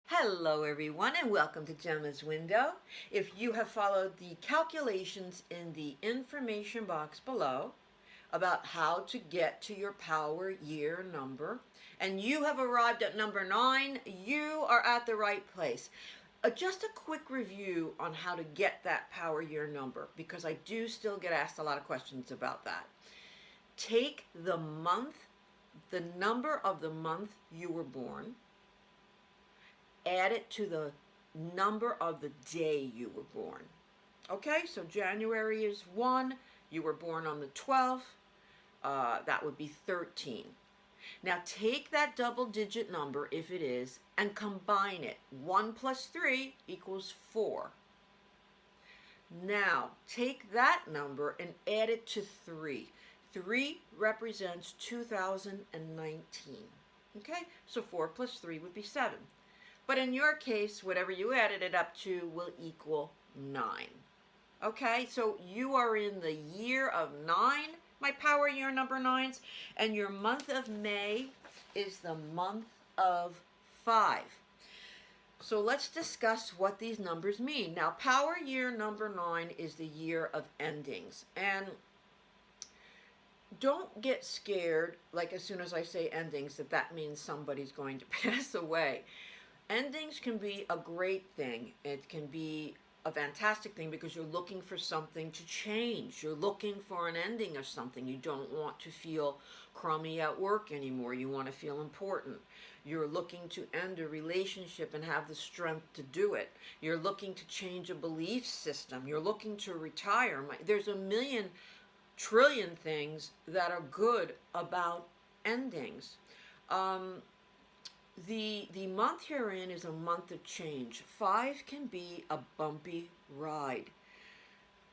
Hello everyone and welcome to Gemma's Window. If you have followed the calculations in the information box below about how to get to your power year number and you have arrived at number 9, you are at the right place. Just a quick review on how to get that power year number because I do still get asked a lot of questions about that. Take the month, the number of the month you were born, add it to the number of the day you were born. Okay, so January is 1, you were born on the 12th, that would be 13. Now take that double digit number, if it is, and combine it. 1 plus 3 equals 4. Now take that number and add it to 3. 3 represents 2019. Okay, so 4 plus 3 would be 7. But in your case, whatever you added it up to will equal 9. Okay, so you are in the year of 9, my power year number 9s, and your month of May is the month of 5. So let's discuss what these numbers mean. Now, power year number 9 is the year of endings. And don't get scared, like as soon as I say endings, that means somebody's going to pass away. Endings can be a great thing. It can be a fantastic thing because you're looking for something to change. You're looking for an ending of something. You don't want to feel crummy at work anymore. You want to feel important. You're looking to end a relationship and have the strength to do it. You're looking to change a belief system. You're looking to retire. There's a million trillion things that are good about endings. The month you're in is a month of change. 5 can be a bumpy ride.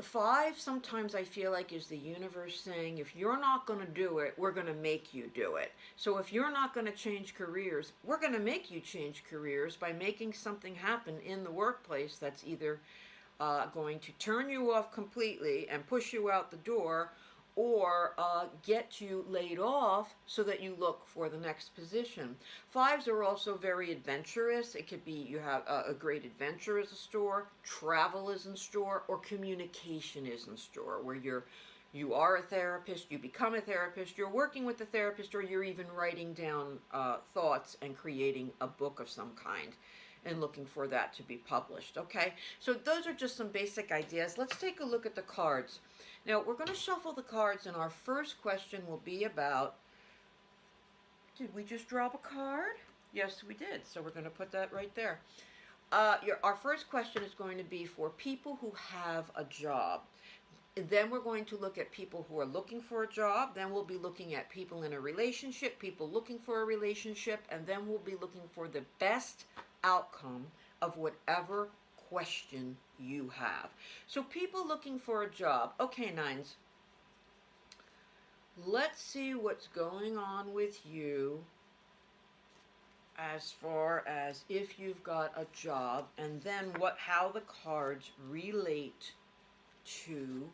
5 sometimes I feel like is the universe saying, if you're not going to do it, we're going to make you do it. So if you're not going to change careers, we're going to make you change careers by making something happen in the workplace that's either going to turn you off completely and push you out the door, or get you laid off so that you look for the next position. 5s are also very adventurous. It could be you have a great adventure is in store, travel is in store, or communication is in store, where you are a therapist, you become a therapist, you're working with a therapist, or you're even writing down thoughts and creating a book of some kind and looking for that to be published. Okay, so those are just some basic ideas. Let's take a look at the cards. Now, we're going to shuffle the cards, and our first question will be about, did we just drop a card? Yes, we did, so we're going to put that right there. Our first question is going to be for people who have a job. Then we're going to look at people who are looking for a job. Then we'll be looking at people in a relationship, people looking for a relationship, and then we'll be looking for the best outcome of whatever question you have. So people looking for a job. Okay, 9s. Let's see what's going on with you as far as if you've got a job, and then how the cards relate to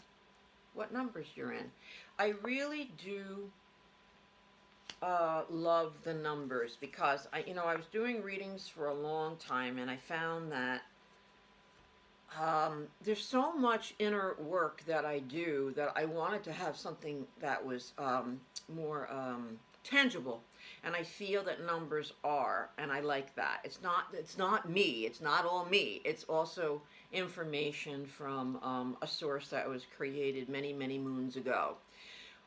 what numbers you're in. I really do love the numbers because I was doing readings for a long time, and I found that there's so much inner work that I do that I wanted to have something that was more tangible, and I feel that numbers are, and I like that. It's not me. It's not all me. It's also information from a source that was created many, many moons ago.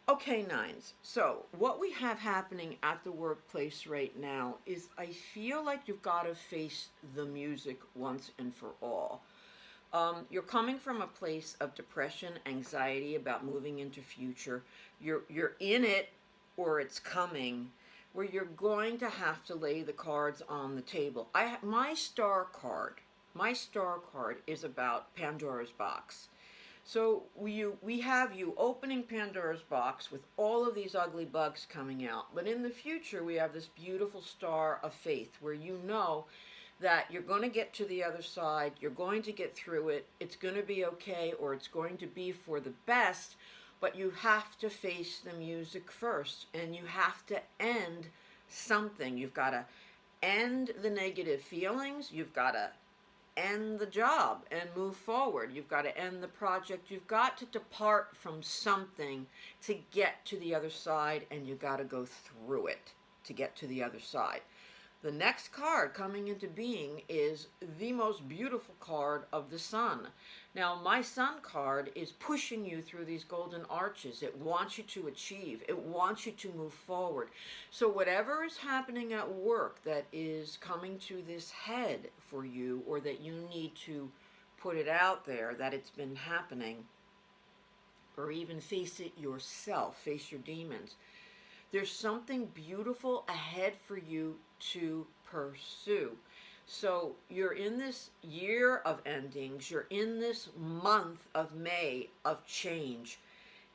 Okay, 9s. So what we have happening at the workplace right now is I feel like you've got to face the music once and for all. You're coming from a place of depression, anxiety about moving into future. You're in it, or it's coming, where you're going to have to lay the cards on the table. My star card is about Pandora's box. So we have you opening Pandora's box with all of these ugly bugs coming out. But in the future, we have this beautiful star of faith where you know that you're going to get to the other side, you're going to get through it, it's going to be okay, or it's going to be for the best, but you have to face the music first, and you have to end something. You've got to end the negative feelings. You've got to end the job and move forward. You've got to end the project. You've got to depart from something to get to the other side, and you've got to go through it to get to the other side. The next card coming into being is the most beautiful card of the Sun. Now, my Sun card is pushing you through these golden arches. It wants you to achieve. It wants you to move forward. So whatever is happening at work that is coming to this head for you, or that you need to put it out there that it's been happening, or even face it yourself, face your demons, there's something beautiful ahead for you to pursue. So you're in this year of endings, you're in this month of May of change,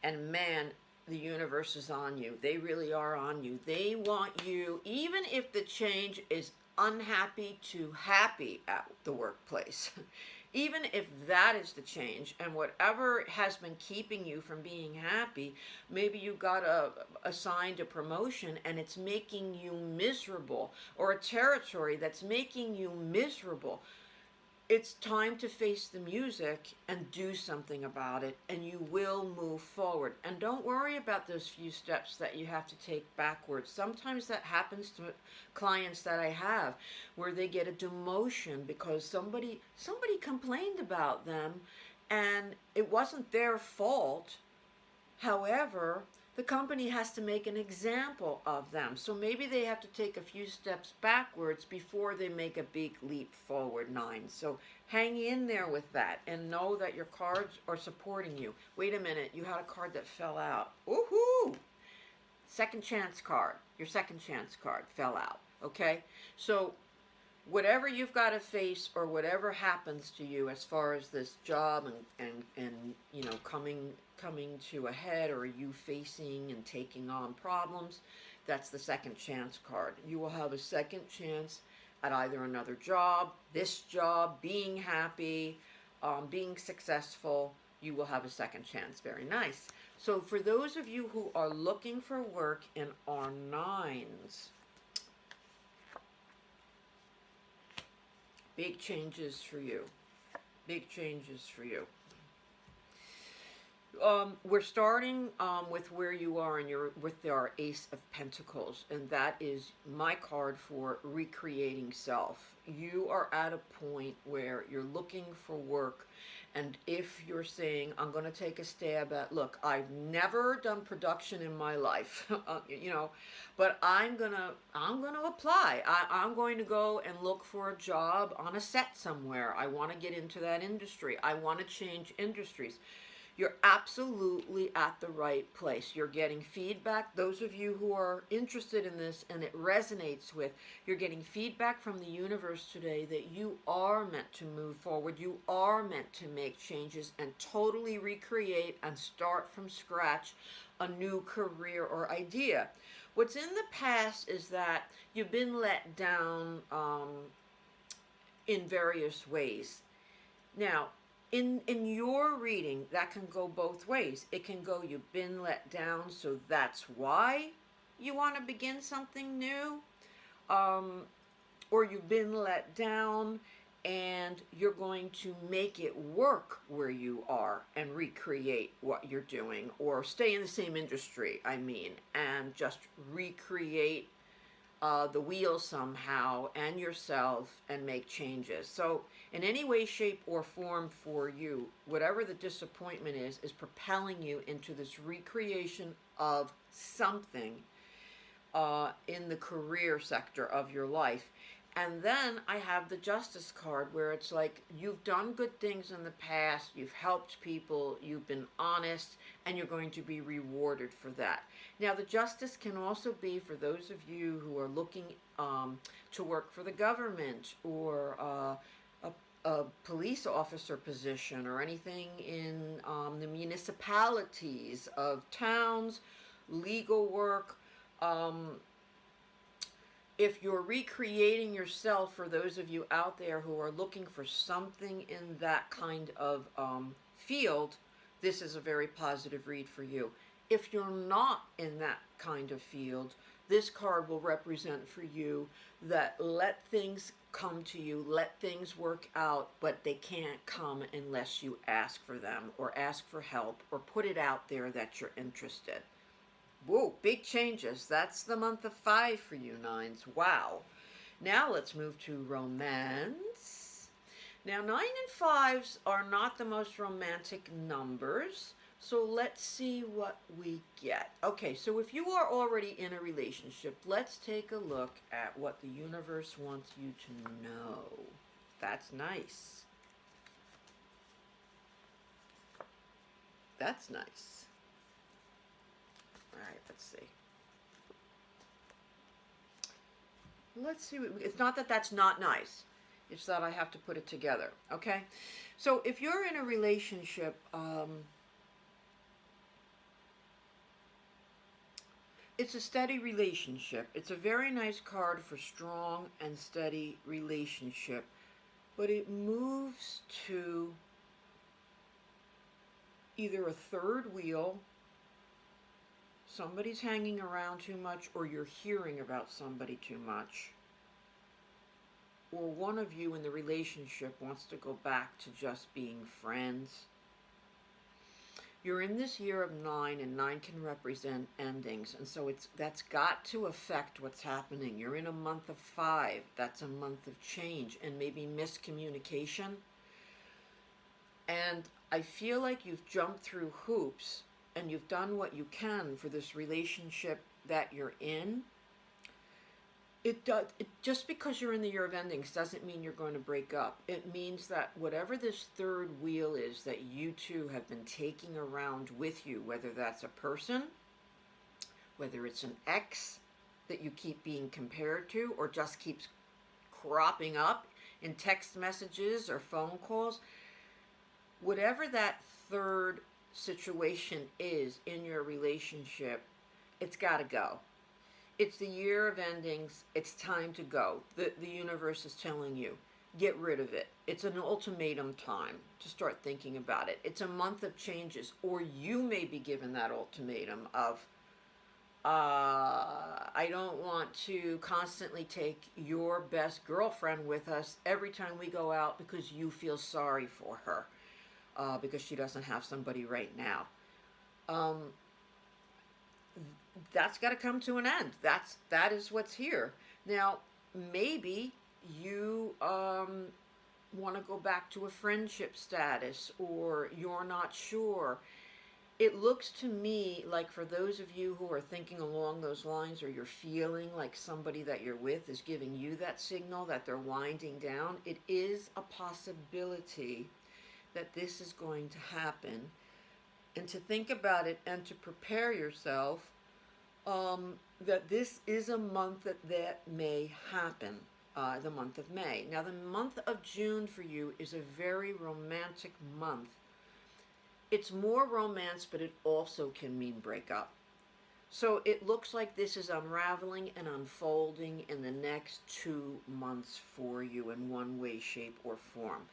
and man, the universe is on you. They really are on you. They want you, even if the change is unhappy to happy at the workplace, even if that is the change, and whatever has been keeping you from being happy, maybe you got assigned a promotion and it's making you miserable, or a territory that's making you miserable. It's time to face the music and do something about it, and you will move forward. And don't worry about those few steps that you have to take backwards. Sometimes that happens to clients that I have, where they get a demotion because somebody complained about them and it wasn't their fault. However, the company has to make an example of them. So maybe they have to take a few steps backwards before they make a big leap forward, 9. So hang in there with that and know that your cards are supporting you. Wait a minute, you had a card that fell out. Woohoo! Second chance card. Your second chance card fell out. Okay? So whatever you've got to face, or whatever happens to you as far as this job and you know, coming to a head, or you facing and taking on problems, that's the second chance card. You will have a second chance at either another job, this job, being happy, being successful. You will have a second chance. Very nice. So for those of you who are looking for work and are 9s, big changes for you. Big changes for you. We're starting with where you are, and you're with our Ace of Pentacles, and that is my card for recreating self. You are at a point where you're looking for work, and if you're saying, I'm going to take a stab at, look, I've never done production in my life, you know, but I'm gonna apply. I'm going to go and look for a job on a set somewhere. I want to get into that industry. I want to change industries. You're absolutely at the right place. You're getting feedback. Those of you who are interested in this and it resonates with, you're getting feedback from the universe today that you are meant to move forward. You are meant to make changes and totally recreate and start from scratch a new career or idea. What's in the past is that you've been let down in various ways. Now, in your reading, that can go both ways. It can go, you've been let down, so that's why you want to begin something new. Or you've been let down and you're going to make it work where you are and recreate what you're doing, or stay in the same industry, and just recreate the wheel somehow and yourself and make changes. So in any way, shape, or form for you, whatever the disappointment is propelling you into this recreation of something in the career sector of your life. And then I have the Justice card, where it's like, you've done good things in the past, you've helped people, you've been honest, and you're going to be rewarded for that. Now, the Justice can also be for those of you who are looking to work for the government, or a police officer position, or anything in the municipalities of towns, legal work. If you're recreating yourself, for those of you out there who are looking for something in that kind of field, this is a very positive read for you. If you're not in that kind of field, this card will represent for you that let things come to you, let things work out, but they can't come unless you ask for them or ask for help or put it out there that you're interested. Whoa, big changes. That's the month of 5 for you, nines. Wow. Now let's move to romance. Now, 9 and 5s are not the most romantic numbers. So let's see what we get. Okay, so if you are already in a relationship, let's take a look at what the universe wants you to know. That's nice. That's nice. All right, let's see. Let's see. It's not that that's not nice. It's that I have to put it together, okay? So if you're in a relationship, it's a steady relationship. It's a very nice card for strong and steady relationship. But it moves to either a third wheel, somebody's hanging around too much, or you're hearing about somebody too much. Or one of you in the relationship wants to go back to just being friends. You're in this year of 9, and 9 can represent endings, and so that's got to affect what's happening. You're in a month of 5. That's a month of change and maybe miscommunication. And I feel like you've jumped through hoops and you've done what you can for this relationship that you're in. Just because you're in the year of endings doesn't mean you're going to break up. It means that whatever this third wheel is that you two have been taking around with you, whether that's a person, whether it's an ex that you keep being compared to, or just keeps cropping up in text messages or phone calls, whatever that third situation is in your relationship, it's got to go. It's the year of endings. It's time to go. The universe is telling you, get rid of it. It's an ultimatum time to start thinking about it. It's a month of changes, or you may be given that ultimatum of, I don't want to constantly take your best girlfriend with us every time we go out because you feel sorry for her because she doesn't have somebody right now. That's got to come to an end. That is what's here. Now, maybe you want to go back to a friendship status, or you're not sure. It looks to me like for those of you who are thinking along those lines, or you're feeling like somebody that you're with is giving you that signal that they're winding down, it is a possibility that this is going to happen. And to think about it and to prepare yourself that this is a month that may happen, the month of May. Now, the month of June for you is a very romantic month. It's more romance, but it also can mean breakup. So it looks like this is unraveling and unfolding in the next 2 months for you in one way, shape, or form.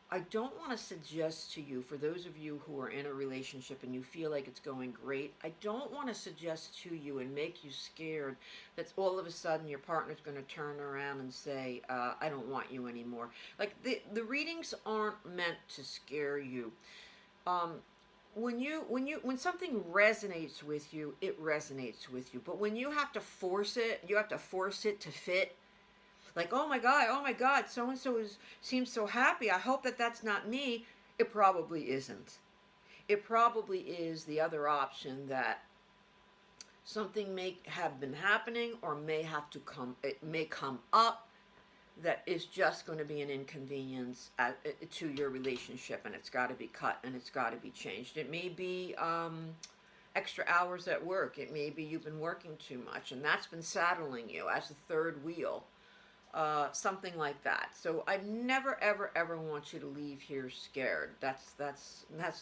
I don't want to suggest to you, for those of you who are in a relationship and you feel like it's going great, I don't want to suggest to you and make you scared that all of a sudden your partner's going to turn around and say, I don't want you anymore. Like, the readings aren't meant to scare you. When something resonates with you, it resonates with you. But when you have to force it to fit. Like, oh my God, so-and-so seems so happy. I hope that that's not me. It probably isn't. It probably is the other option, that something may have been happening or it may come up that is just going to be an inconvenience to your relationship, and it's got to be cut and it's got to be changed. It may be extra hours at work. It may be you've been working too much and that's been saddling you as the third wheel. Something like that. So I never, ever, ever want you to leave here scared. That's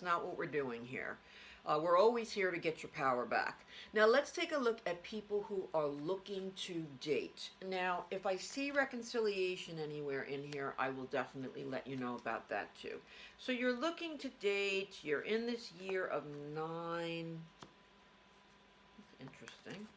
not what we're doing here. We're always here to get your power back. Now let's take a look at people who are looking to date. Now, if I see reconciliation anywhere in here, I will definitely let you know about that too. So you're looking to date. You're in this year of 9. Interesting.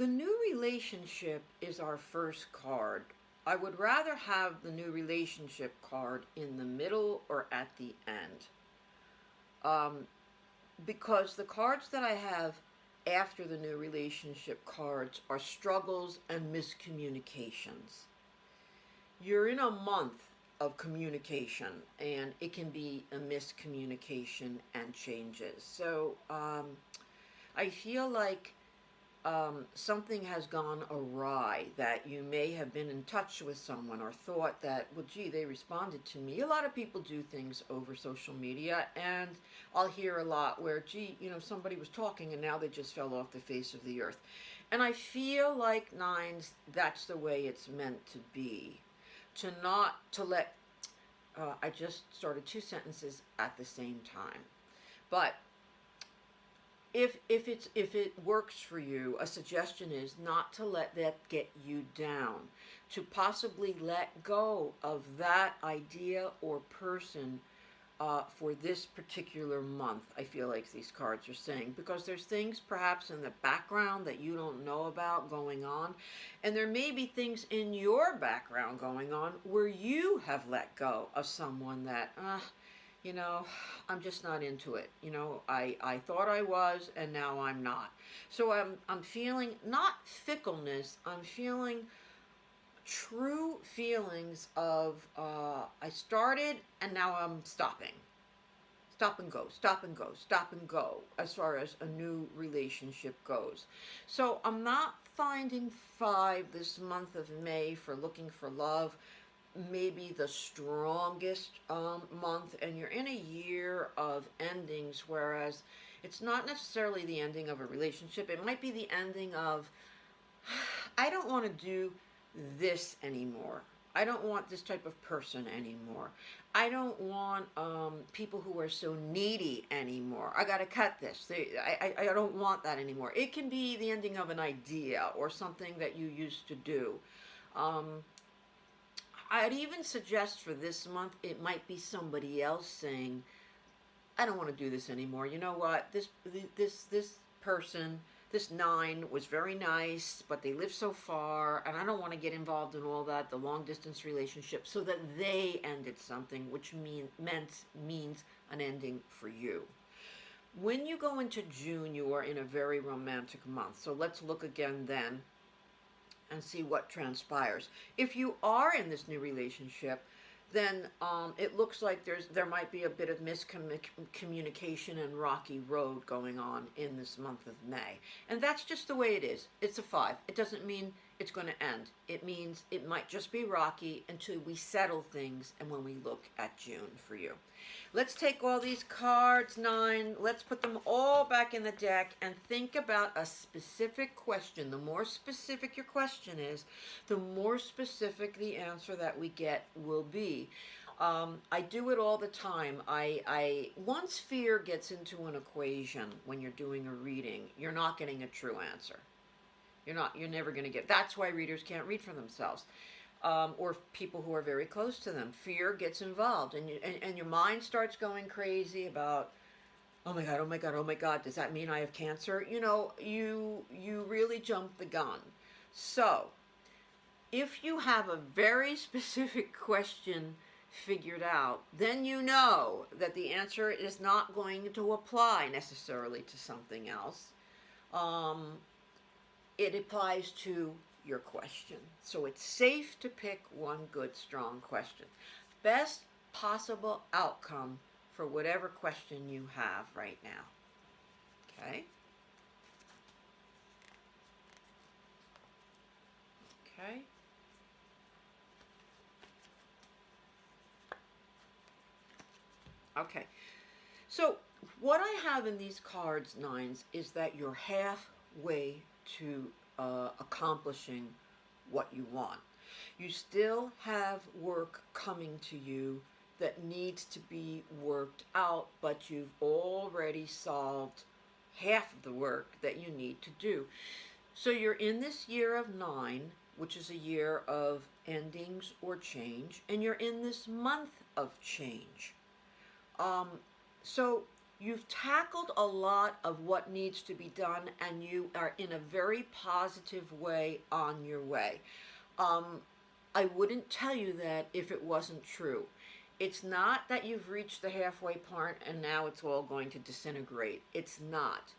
The new relationship is our first card. I would rather have the new relationship card in the middle or at the end. Um, because the cards that I have after the new relationship cards are struggles and miscommunications. You're in a month of communication, and it can be a miscommunication and changes. So I feel like something has gone awry, that you may have been in touch with someone or thought that, well, gee, they responded to me. A lot of people do things over social media, and I'll hear a lot where, gee, somebody was talking and now they just fell off the face of the earth. And I feel like nines, that's the way it's meant to be. To not to let, I just started two sentences at the same time. But if it works for you, a suggestion is not to let that get you down, to possibly let go of that idea or person for this particular month. I feel like these cards are saying, because there's things perhaps in the background that you don't know about going on, and there may be things in your background going on where you have let go of someone that I'm just not into it. I thought I was, and now I'm not. So I'm feeling not fickleness. I'm feeling true feelings of I started and now I'm stopping. Stop and go, stop and go, stop and go, as far as a new relationship goes. So I'm not finding 5 this month of May for looking for love. Maybe the strongest month, and you're in a year of endings, whereas it's not necessarily the ending of a relationship. It might be the ending of, I don't want to do this anymore. I don't want this type of person anymore. I don't want people who are so needy anymore. I got to cut this. I don't want that anymore. It can be the ending of an idea or something that you used to do. I'd even suggest for this month, it might be somebody else saying, I don't want to do this anymore. You know what? This person, this 9 was very nice, but they live so far, and I don't want to get involved in all that, the long distance relationship, so that they ended something, which means an ending for you. When you go into June, you are in a very romantic month. So let's look again then and see what transpires. If you are in this new relationship, then it looks like there might be a bit of miscommunication and rocky road going on in this month of May. And that's just the way it is. It's a 5. It doesn't mean it's going to end. It means it might just be rocky until we settle things and when we look at June for you. Let's take all these cards, 9, let's put them all back in the deck and think about a specific question. The more specific your question is, the more specific the answer that we get will be. I do it all the time. Once fear gets into an equation when you're doing a reading, you're not getting a true answer. You're never going to get. That's why readers can't read for themselves. Or people who are very close to them. Fear gets involved, and your mind starts going crazy about, oh my God, oh my God, oh my God, does that mean I have cancer? You really jump the gun. So, if you have a very specific question figured out, then you know that the answer is not going to apply necessarily to something else. It applies to your question. So it's safe to pick one good, strong question. Best possible outcome for whatever question you have right now. Okay? Okay. Okay. So what I have in these cards, 9s, is that you're halfway to accomplishing what you want. You still have work coming to you that needs to be worked out, but you've already solved half of the work that you need to do. So you're in this year of 9, which is a year of endings or change, and you're in this month of change. So You've tackled a lot of what needs to be done, and you are in a very positive way on your way. Um, I wouldn't tell you that if it wasn't true. It's not that you've reached the halfway point and now it's all going to disintegrate. It's not.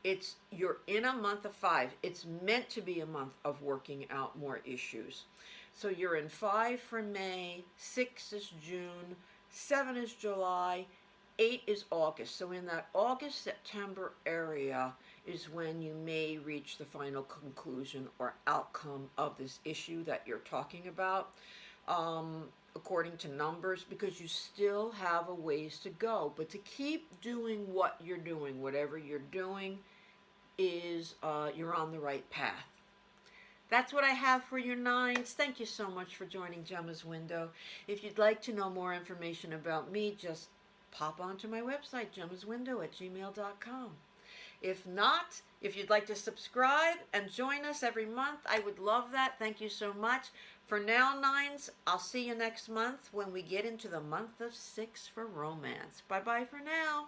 It's you're in a month of 5. It's meant to be a month of working out more issues. So you're in 5 for May, 6 is June, 7 is July, 8 is August. So in that August September area is when you may reach the final conclusion or outcome of this issue that you're talking about. According to numbers, because you still have a ways to go. But to keep doing what you're doing, whatever you're doing, is you're on the right path. That's what I have for your 9s. Thank you so much for joining Gemma's Window. If you'd like to know more information about me, just pop onto my website, gemmaswindow@gmail.com. If not, if you'd like to subscribe and join us every month, I would love that. Thank you so much. For now, 9s, I'll see you next month when we get into the month of 6 for romance. Bye-bye for now.